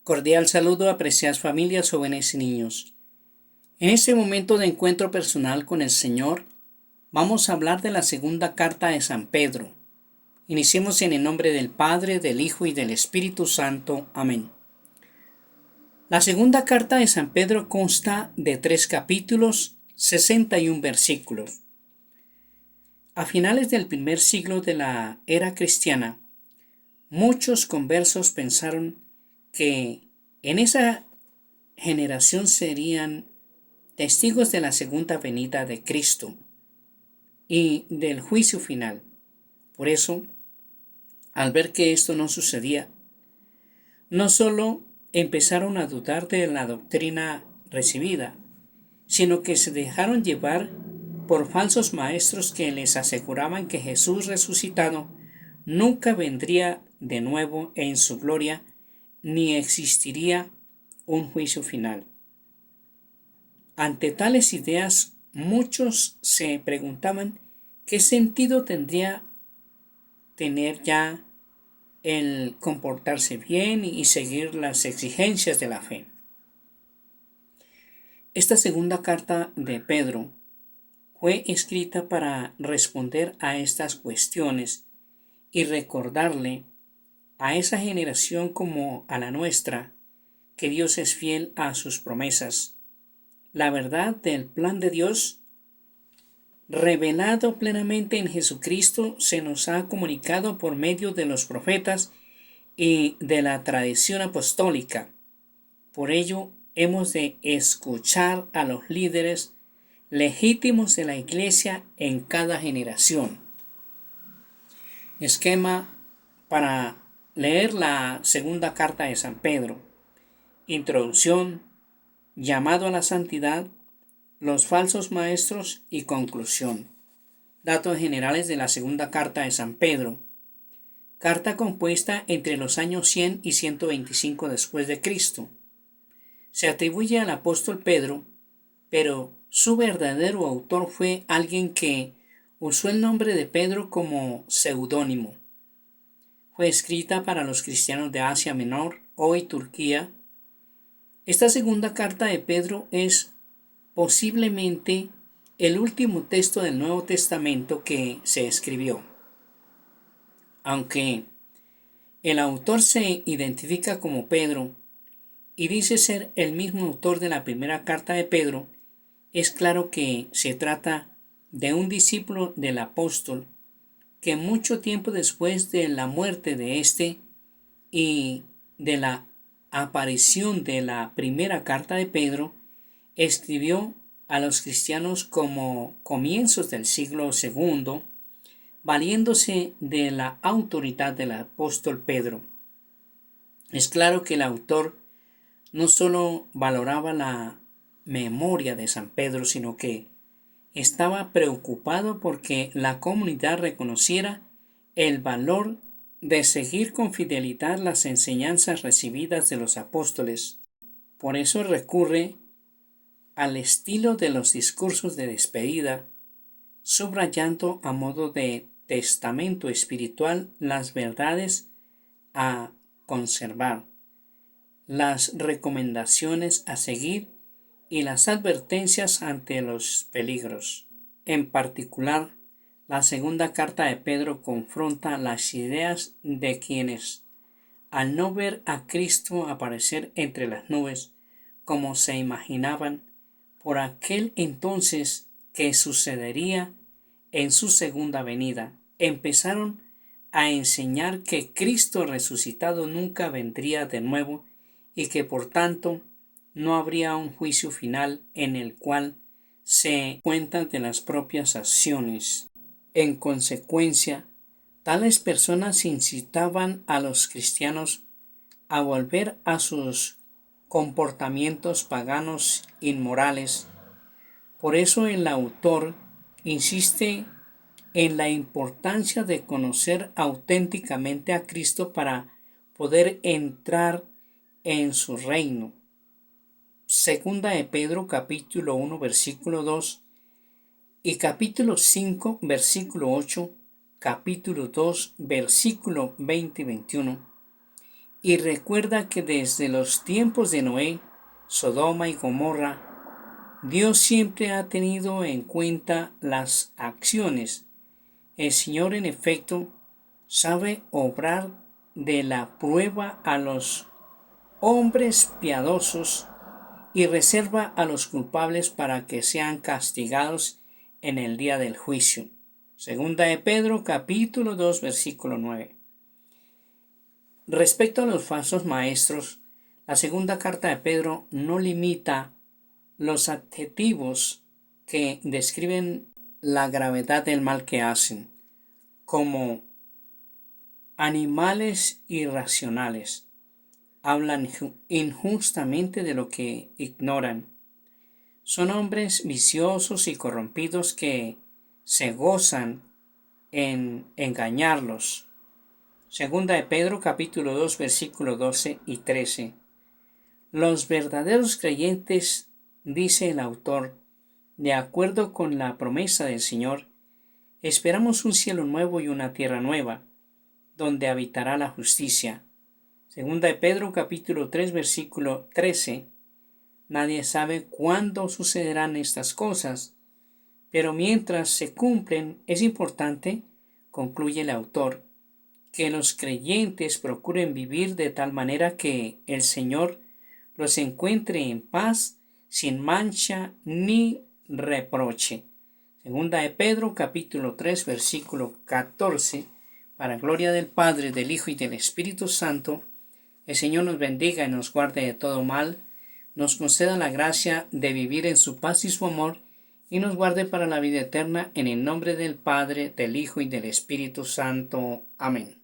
Cordial saludo, apreciadas familias, jóvenes y niños. En este momento de encuentro personal con el Señor, vamos a hablar de la segunda carta de San Pedro. Iniciemos en el nombre del Padre, del Hijo y del Espíritu Santo. Amén. La segunda carta de San Pedro consta de 3 capítulos, 61 versículos. A finales del primer siglo de la era cristiana, muchos conversos pensaron que en esa generación serían testigos de la segunda venida de Cristo y del juicio final. Por eso, al ver que esto no sucedía, no solo empezaron a dudar de la doctrina recibida, sino que se dejaron llevar por falsos maestros que les aseguraban que Jesús resucitado nunca vendría de nuevo en su gloria, ni existiría un juicio final. Ante tales ideas, muchos se preguntaban qué sentido tendría tener ya el comportarse bien y seguir las exigencias de la fe. Esta segunda carta de Pedro fue escrita para responder a estas cuestiones y recordarle a esa generación como a la nuestra que Dios es fiel a sus promesas. La verdad del plan de Dios revelado plenamente en Jesucristo se nos ha comunicado por medio de los profetas y de la tradición apostólica. Por ello, hemos de escuchar a los líderes legítimos de la Iglesia en cada generación. Esquema para leer la segunda carta de San Pedro. Introducción, llamado a la santidad, los falsos maestros y conclusión. Datos generales de la segunda carta de San Pedro. Carta compuesta entre los años 100 y 125 después de Cristo. Se atribuye al apóstol Pedro, pero su verdadero autor fue alguien que usó el nombre de Pedro como seudónimo. Fue escrita para los cristianos de Asia Menor, hoy Turquía. Esta segunda carta de Pedro es posiblemente el último texto del Nuevo Testamento que se escribió. Aunque el autor se identifica como Pedro y dice ser el mismo autor de la primera carta de Pedro, es claro que se trata de un discípulo del apóstol que mucho tiempo después de la muerte de éste y de la aparición de la primera carta de Pedro, escribió a los cristianos como comienzos del siglo II, valiéndose de la autoridad del apóstol Pedro. Es claro que el autor no solo valoraba la memoria de San Pedro, sino que estaba preocupado porque la comunidad reconociera el valor de seguir con fidelidad las enseñanzas recibidas de los apóstoles. Por eso recurre al estilo de los discursos de despedida, subrayando a modo de testamento espiritual las verdades a conservar, las recomendaciones a seguir y las advertencias ante los peligros. En particular, la segunda carta de Pedro confronta las ideas de quienes, al no ver a Cristo aparecer entre las nubes, como se imaginaban, por aquel entonces que sucedería en su segunda venida, empezaron a enseñar que Cristo resucitado nunca vendría de nuevo y que por tanto no habría un juicio final en el cual se cuentan de las propias acciones. En consecuencia, tales personas incitaban a los cristianos a volver a sus comportamientos paganos inmorales. Por eso el autor insiste en la importancia de conocer auténticamente a Cristo para poder entrar en su reino. Segunda de Pedro capítulo 1 versículo 2 y capítulo 5 versículo 8, capítulo 2 versículo 20 y 21 y recuerda que desde los tiempos de Noé, Sodoma y Gomorra, Dios siempre ha tenido en cuenta las acciones. El Señor, en efecto, sabe obrar de la prueba a los hombres piadosos y reserva a los culpables para que sean castigados en el día del juicio. Segunda de Pedro, capítulo 2, versículo 9. Respecto a los falsos maestros, la segunda carta de Pedro no limita los adjetivos que describen la gravedad del mal que hacen, como animales irracionales. Hablan injustamente de lo que ignoran. Son hombres viciosos y corrompidos que se gozan en engañarlos. Segunda de Pedro capítulo 2 versículos 12 y 13. Los verdaderos creyentes, dice el autor, de acuerdo con la promesa del Señor, esperamos un cielo nuevo y una tierra nueva, donde habitará la justicia. Segunda de Pedro capítulo 3 versículo 13. Nadie sabe cuándo sucederán estas cosas, pero mientras se cumplen es importante, concluye el autor, que los creyentes procuren vivir de tal manera que el Señor los encuentre en paz, sin mancha ni reproche. Segunda de Pedro capítulo 3 versículo 14. Para gloria del Padre, del Hijo y del Espíritu Santo, el Señor nos bendiga y nos guarde de todo mal, nos conceda la gracia de vivir en su paz y su amor, y nos guarde para la vida eterna, en el nombre del Padre, del Hijo y del Espíritu Santo. Amén.